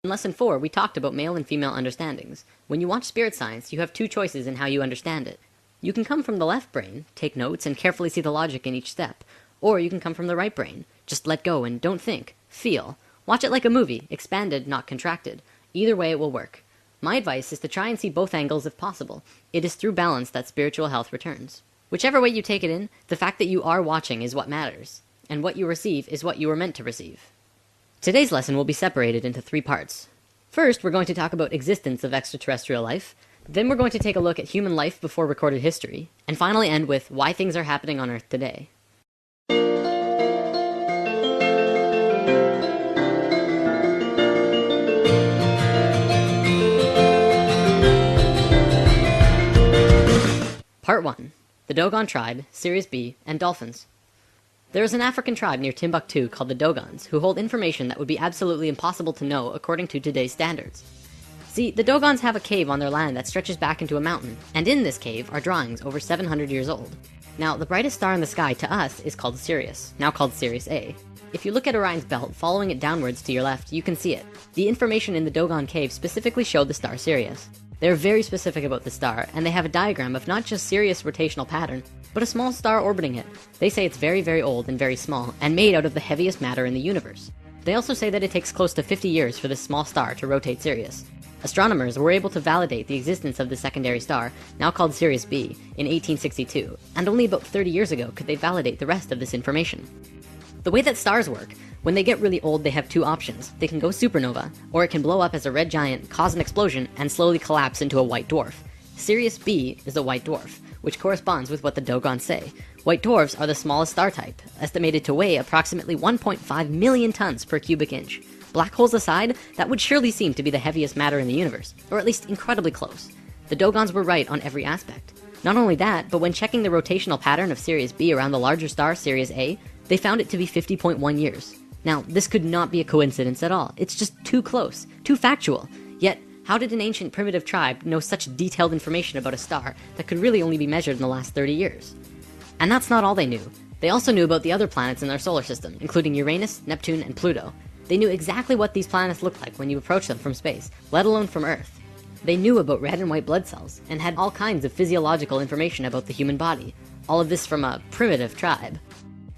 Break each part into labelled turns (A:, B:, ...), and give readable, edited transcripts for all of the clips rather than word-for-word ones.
A: In Lesson 4, we talked about male and female understandings. When you watch spirit science, you have two choices in how you understand it. You can come from the left brain, take notes, and carefully see the logic in each step. Or you can come from the right brain. Just let go and don't think. Feel. Watch it like a movie, expanded, not contracted. Either way, it will work. My advice is to try and see both angles if possible. It is through balance that spiritual health returns. Whichever way you take it in, the fact that you are watching is what matters. And what you receive is what you were meant to receive. Today's lesson will be separated into 3 parts. First, we're going to talk about existence of extraterrestrial life. Then we're going to take a look at human life before recorded history. And finally end with why things are happening on Earth today. Part 1. The Dogon Tribe, Sirius B, and Dolphins. There is an African tribe near Timbuktu called the Dogons, who hold information that would be absolutely impossible to know according to today's standards. See, the Dogons have a cave on their land that stretches back into a mountain, and in this cave are drawings over 700 years old. Now, the brightest star in the sky to us is called Sirius, now called Sirius A. If you look at Orion's belt, following it downwards to your left, you can see it. The information in the Dogon cave specifically showed the star Sirius. They're very specific about the star, and they have a diagram of not just Sirius' rotational pattern, but a small star orbiting it. They say it's very, very old and very small, and made out of the heaviest matter in the universe. They also say that it takes close to 50 years for this small star to rotate Sirius. Astronomers were able to validate the existence of the secondary star, now called Sirius B, in 1862, and only about 30 years ago could they validate the rest of this information. The way that stars work, when they get really old, they have 2 options. They can go supernova, or it can blow up as a red giant, cause an explosion, and slowly collapse into a white dwarf. Sirius B is a white dwarf, which corresponds with what the Dogons say. White dwarfs are the smallest star type, estimated to weigh approximately 1.5 million tons per cubic inch. Black holes aside, that would surely seem to be the heaviest matter in the universe, or at least incredibly close. The Dogons were right on every aspect. Not only that, but when checking the rotational pattern of Sirius B around the larger star, Sirius A, they found it to be 50.1 years. Now, this could not be a coincidence at all. It's just too close, too factual. Yet, how did an ancient primitive tribe know such detailed information about a star that could really only be measured in the last 30 years? And that's not all they knew. They also knew about the other planets in their solar system, including Uranus, Neptune, and Pluto. They knew exactly what these planets looked like when you approach them from space, let alone from Earth. They knew about red and white blood cells, and had all kinds of physiological information about the human body. All of this from a primitive tribe.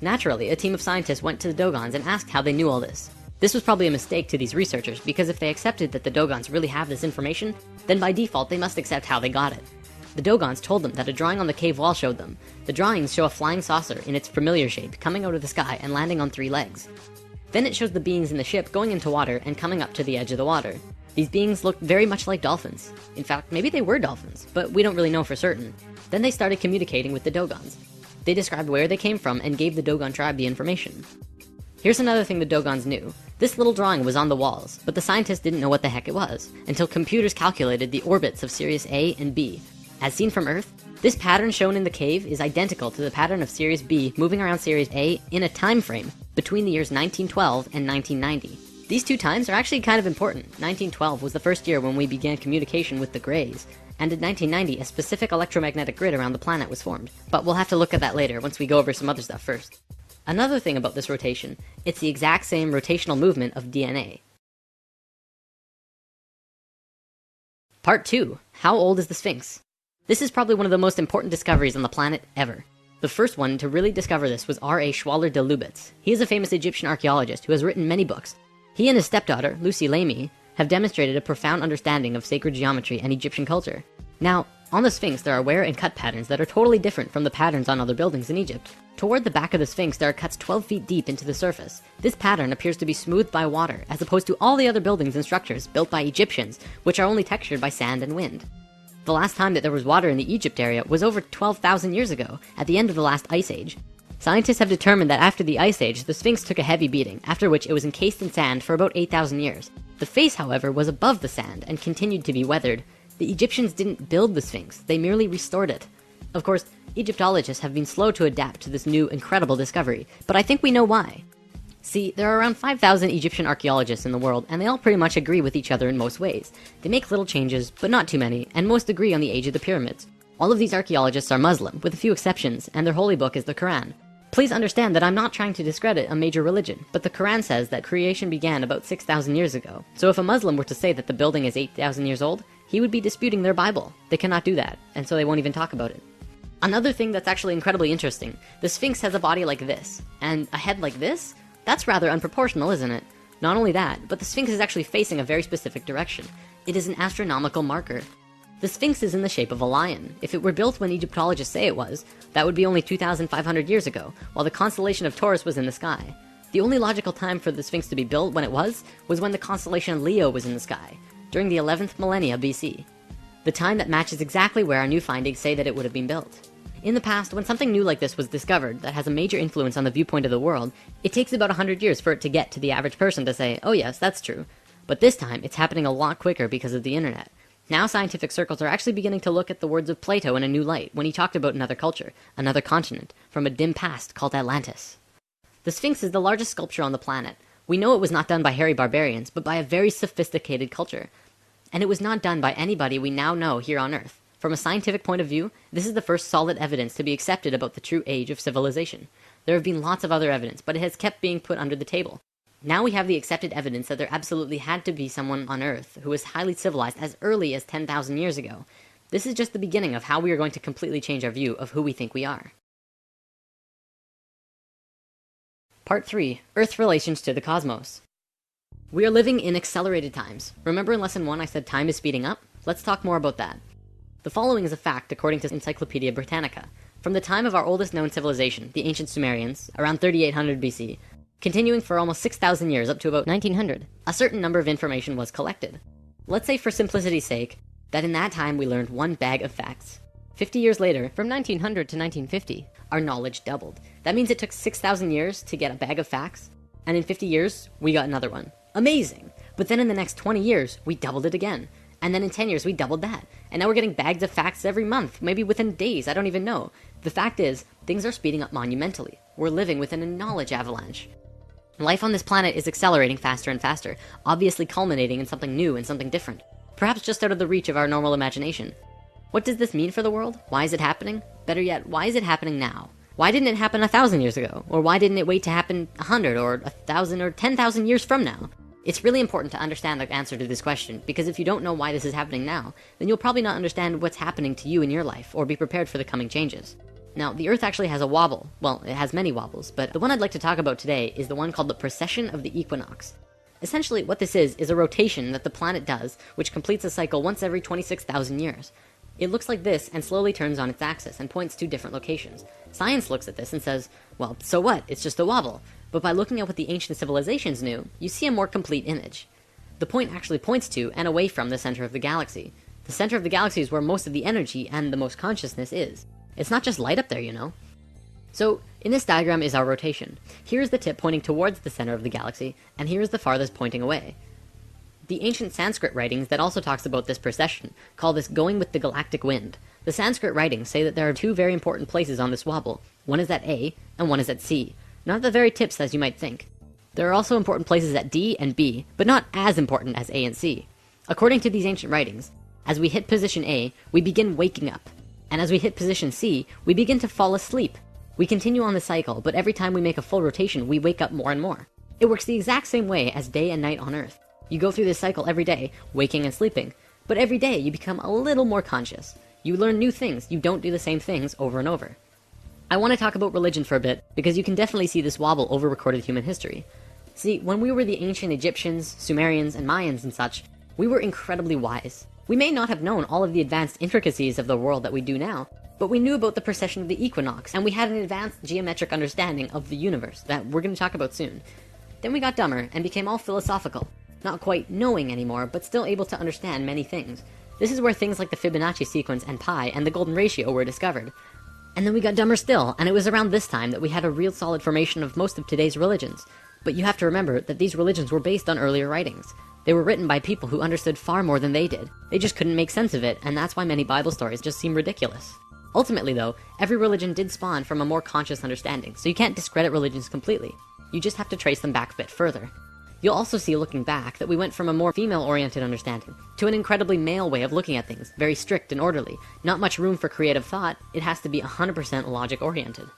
A: Naturally, a team of scientists went to the Dogons and asked how they knew all this. This was probably a mistake to these researchers, because if they accepted that the Dogons really have this information, then by default they must accept how they got it. The Dogons told them that a drawing on the cave wall showed them. The drawings show a flying saucer in its familiar shape coming out of the sky and landing on 3 legs. Then it shows the beings in the ship going into water and coming up to the edge of the water. These beings looked very much like dolphins. In fact, maybe they were dolphins, but we don't really know for certain. Then they started communicating with the Dogons. They described where they came from and gave the Dogon tribe the information. Here's another thing the Dogons knew. This little drawing was on the walls, but the scientists didn't know what the heck it was, until computers calculated the orbits of Sirius A and B. As seen from Earth, this pattern shown in the cave is identical to the pattern of Sirius B moving around Sirius A in a time frame between the years 1912 and 1990. These 2 times are actually kind of important. 1912 was the first year when we began communication with the Greys, and in 1990 a specific electromagnetic grid around the planet was formed. But we'll have to look at that later once we go over some other stuff first. Another thing about this rotation, it's the exact same rotational movement of DNA. Part 2. How old is the Sphinx? This is probably one of the most important discoveries on the planet ever. The first one to really discover this was R.A. Schwaller de Lubitz. He is a famous Egyptian archaeologist who has written many books. He and his stepdaughter, Lucy Lamy, have demonstrated a profound understanding of sacred geometry and Egyptian culture. Now, on the Sphinx there are wear and cut patterns that are totally different from the patterns on other buildings in Egypt. Toward the back of the Sphinx there are cuts 12 feet deep into the surface. This pattern appears to be smoothed by water, as opposed to all the other buildings and structures built by Egyptians, which are only textured by sand and wind. The last time that there was water in the Egypt area was over 12,000 years ago, at the end of the last ice age. Scientists have determined that after the ice age, the Sphinx took a heavy beating, after which it was encased in sand for about 8,000 years. The face, however, was above the sand and continued to be weathered. The Egyptians didn't build the Sphinx, they merely restored it. Of course, Egyptologists have been slow to adapt to this new, incredible discovery, but I think we know why. See, there are around 5,000 Egyptian archaeologists in the world, and they all pretty much agree with each other in most ways. They make little changes, but not too many, and most agree on the age of the pyramids. All of these archaeologists are Muslim, with a few exceptions, and their holy book is the Quran. Please understand that I'm not trying to discredit a major religion, but the Quran says that creation began about 6,000 years ago. So if a Muslim were to say that the building is 8,000 years old, he would be disputing their Bible. They cannot do that, and so they won't even talk about it. Another thing that's actually incredibly interesting, the Sphinx has a body like this, and a head like this? That's rather unproportional, isn't it? Not only that, but the Sphinx is actually facing a very specific direction. It is an astronomical marker. The Sphinx is in the shape of a lion. If it were built when Egyptologists say it was, that would be only 2,500 years ago, while the constellation of Taurus was in the sky. The only logical time for the Sphinx to be built when it was when the constellation Leo was in the sky, during the 11th millennia BC. The time that matches exactly where our new findings say that it would have been built. In the past, when something new like this was discovered that has a major influence on the viewpoint of the world, it takes about 100 years for it to get to the average person to say, oh yes, that's true. But this time, it's happening a lot quicker because of the internet. Now scientific circles are actually beginning to look at the words of Plato in a new light when he talked about another culture, another continent, from a dim past called Atlantis. The Sphinx is the largest sculpture on the planet. We know it was not done by hairy barbarians, but by a very sophisticated culture. And it was not done by anybody we now know here on Earth. From a scientific point of view, this is the first solid evidence to be accepted about the true age of civilization. There have been lots of other evidence, but it has kept being put under the table. Now we have the accepted evidence that there absolutely had to be someone on Earth who was highly civilized as early as 10,000 years ago. This is just the beginning of how we are going to completely change our view of who we think we are. Part 3. Earth's relations to the cosmos. We are living in accelerated times. Remember in Lesson 1 I said time is speeding up? Let's talk more about that. The following is a fact according to Encyclopedia Britannica. From the time of our oldest known civilization, the ancient Sumerians, around 3800 BC, continuing for almost 6,000 years up to about 1900, a certain number of information was collected. Let's say for simplicity's sake, that in that time we learned one bag of facts. 50 years later, from 1900 to 1950, our knowledge doubled. That means it took 6,000 years to get a bag of facts, and in 50 years, we got another one. Amazing! But then in the next 20 years, we doubled it again. And then in 10 years, we doubled that. And now we're getting bags of facts every month, maybe within days, I don't even know. The fact is, things are speeding up monumentally. We're living within a knowledge avalanche. Life on this planet is accelerating faster and faster, obviously culminating in something new and something different. Perhaps just out of the reach of our normal imagination. What does this mean for the world? Why is it happening? Better yet, why is it happening now? Why didn't it happen 1,000 years ago? Or why didn't it wait to happen 100 or 1,000 or 10,000 years from now? It's really important to understand the answer to this question, because if you don't know why this is happening now, then you'll probably not understand what's happening to you in your life, or be prepared for the coming changes. Now, the Earth actually has a wobble. Well, it has many wobbles, but the one I'd like to talk about today is the one called the precession of the equinox. Essentially, what this is a rotation that the planet does, which completes a cycle once every 26,000 years. It looks like this and slowly turns on its axis and points to different locations. Science looks at this and says, well, so what? It's just a wobble. But by looking at what the ancient civilizations knew, you see a more complete image. The point actually points to and away from the center of the galaxy. The center of the galaxy is where most of the energy and the most consciousness is. It's not just light up there, you know. So, in this diagram is our rotation. Here's the tip pointing towards the center of the galaxy, and here's the farthest pointing away. The ancient Sanskrit writings that also talks about this precession call this going with the galactic wind. The Sanskrit writings say that there are two very important places on this wobble. One is at A, and one is at C. Not the very tips as you might think. There are also important places at D and B, but not as important as A and C. According to these ancient writings, as we hit position A, we begin waking up. And as we hit position C, we begin to fall asleep. We continue on the cycle, but every time we make a full rotation, we wake up more and more. It works the exact same way as day and night on Earth. You go through this cycle every day, waking and sleeping. But every day, you become a little more conscious. You learn new things. You don't do the same things over and over. I want to talk about religion for a bit, because you can definitely see this wobble over recorded human history. See, when we were the ancient Egyptians, Sumerians, and Mayans and such, we were incredibly wise. We may not have known all of the advanced intricacies of the world that we do now, but we knew about the precession of the equinox, and we had an advanced geometric understanding of the universe that we're going to talk about soon. Then we got dumber and became all philosophical, not quite knowing anymore, but still able to understand many things. This is where things like the Fibonacci sequence and pi and the golden ratio were discovered. And then we got dumber still, and it was around this time that we had a real solid formation of most of today's religions. But you have to remember that these religions were based on earlier writings. They were written by people who understood far more than they did. They just couldn't make sense of it, and that's why many Bible stories just seem ridiculous. Ultimately though, every religion did spawn from a more conscious understanding, so you can't discredit religions completely. You just have to trace them back a bit further. You'll also see looking back that we went from a more female-oriented understanding to an incredibly male way of looking at things, very strict and orderly. Not much room for creative thought, it has to be 100% logic-oriented.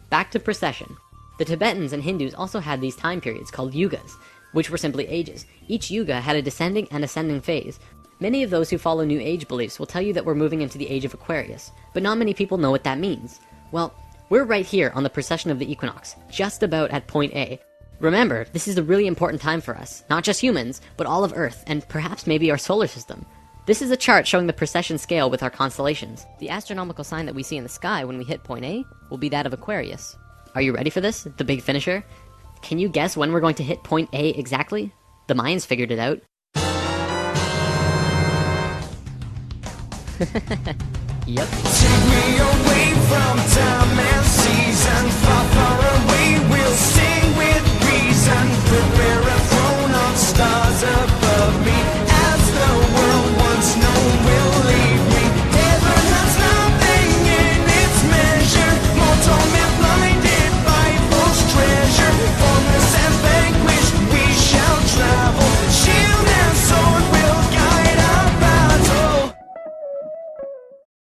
A: Back to precession. The Tibetans and Hindus also had these time periods called yugas, which were simply ages. Each yuga had a descending and ascending phase. Many of those who follow New Age beliefs will tell you that we're moving into the age of Aquarius, but not many people know what that means. Well, we're right here on the precession of the equinox, just about at point A. Remember, this is a really important time for us, not just humans, but all of Earth, and perhaps maybe our solar system. This is a chart showing the precession scale with our constellations. The astronomical sign that we see in the sky when we hit point A will be that of Aquarius. Are you ready for this? The big finisher? Can you guess when we're going to hit point A exactly? The Mayans figured it out. Yep.
B: Take me away from time and season. Far, far away, we'll sing with reason. Prepare a throne of stars above me.